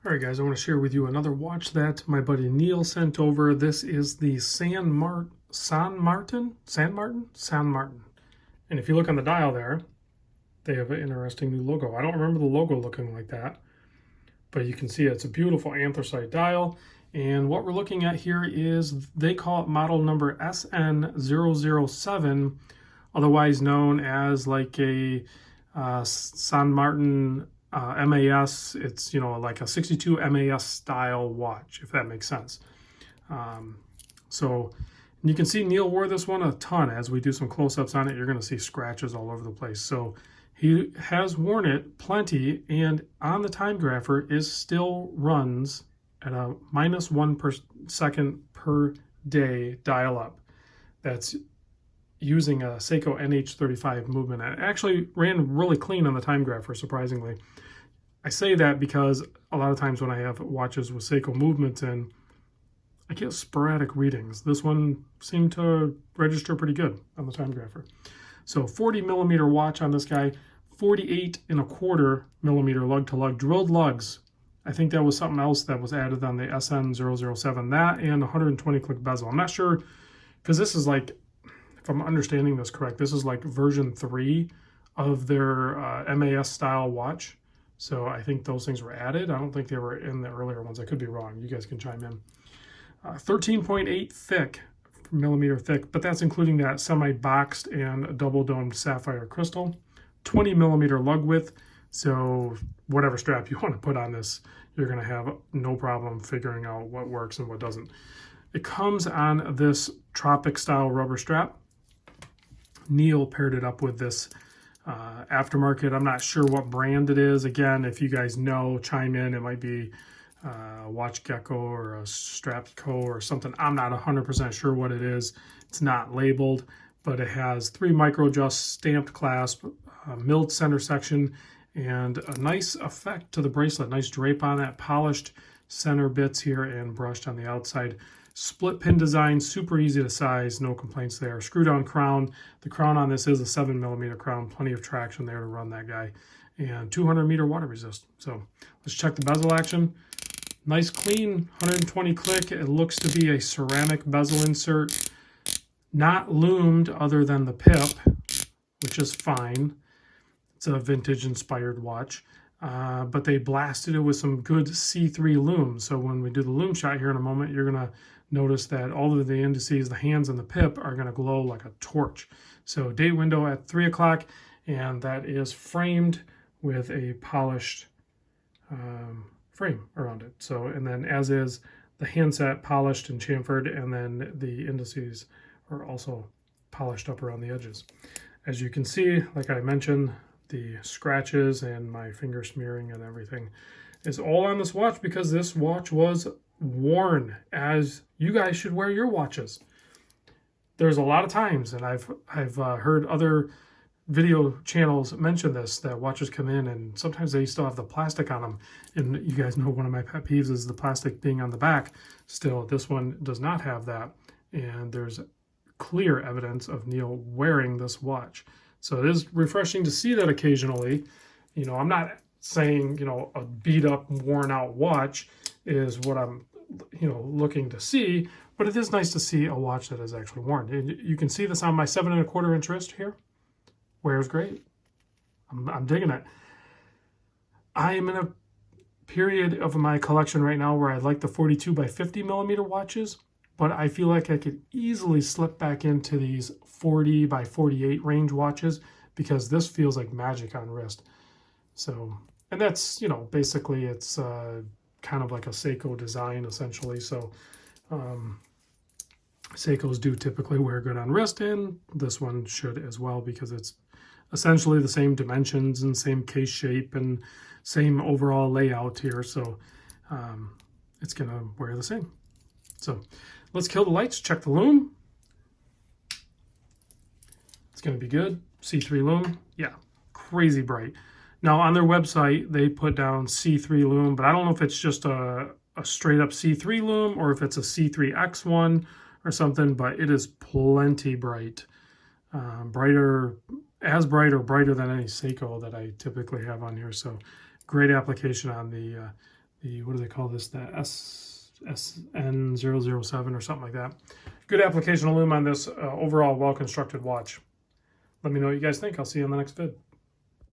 All right, guys, I want to share with you another watch that my buddy Neil sent over. This is the San Martin. And if you look on the dial there, they have an interesting new logo. I don't remember the logo looking like that, but you can see it's a beautiful anthracite dial. And what we're looking at here is they call it model number SN007, otherwise known as like a San Martin MAS. It's, like a 62 MAS style watch, if that makes sense. So you can see Neil wore this one a ton. As we do some close-ups on it, you're going to see scratches all over the place. So he has worn it plenty, and on the time grapher is still runs at a -1 per second per day dial up. That's using a Seiko NH35 movement. It actually ran really clean on the time grapher, surprisingly. I say that because a lot of times when I have watches with Seiko movements in, I get sporadic readings. This one seemed to register pretty good on the time grapher. So 40 millimeter watch on this guy, 48.25 millimeter lug to lug, drilled lugs. I think that was something else that was added on the SN007, that and 120 click bezel. I'm not sure, because this is like, if I'm understanding this correct, this is like version 3 of their MAS style watch. So I think those things were added. I don't think they were in the earlier ones. I could be wrong. You guys can chime in. 13.8 thick, millimeter thick, but that's including that semi-boxed and double-domed sapphire crystal. 20 millimeter lug width. So whatever strap you want to put on this, you're going to have no problem figuring out what works and what doesn't. It comes on this tropic style rubber strap. Neil paired it up with this aftermarket. I'm not sure what brand it is. Again, if you guys know, chime in. It might be Watch Gecko or a Strapco or something. I'm not 100% sure what it is. It's not labeled, but it has 3 micro adjust stamped clasp, milled center section, and a nice effect to the bracelet. Nice drape on that, polished center bits here and brushed on the outside. Split pin design, super easy to size, no complaints there. Screw down crown. The crown on this is a 7 millimeter crown, plenty of traction there to run that guy, and 200 meter water resist. So let's check the bezel action. Nice clean 120 click. It looks to be a ceramic bezel insert, not loomed other than the pip, which is fine. It's a vintage inspired watch. But they blasted it with some good C3 lume. So when we do the lume shot here in a moment, you're going to notice that all of the indices, the hands and the pip, are going to glow like a torch. So date window at 3 o'clock, and that is framed with a polished frame around it. So, and then as is the handset polished and chamfered, and then the indices are also polished up around the edges. As you can see, like I mentioned, the scratches and my finger smearing and everything is all on this watch because this watch was worn, as you guys should wear your watches. There's a lot of times, and I've heard other video channels mention this, that watches come in and sometimes they still have the plastic on them. And you guys know one of my pet peeves is the plastic being on the back. Still, this one does not have that, and there's clear evidence of Neil wearing this watch. So it is refreshing to see that occasionally. I'm not saying, a beat up, worn out watch is what I'm, looking to see, but it is nice to see a watch that is actually worn. And you can see this on my 7.25 inch wrist here. Wears great. I'm digging it. I am in a period of my collection right now where I like the 42 by 50 millimeter watches, but I feel like I could easily slip back into these 40 by 48 range watches because this feels like magic on wrist. So, and that's, basically it's kind of like a Seiko design essentially. So Seikos do typically wear good on wrist, and this one should as well because it's essentially the same dimensions and same case shape and same overall layout here. So it's going to wear the same. So let's kill the lights, check the lume. It's going to be good. C3 lume, yeah, crazy bright. Now on their website, they put down C3 lume, but I don't know if it's just a straight up C3 lume or if it's a C3X one or something, but it is plenty bright. Brighter, as bright or brighter than any Seiko that I typically have on here. So great application on the what do they call this? The SN007 or something like that. Good application of lume on this overall well-constructed watch. Let me know what you guys think. I'll see you on the next vid.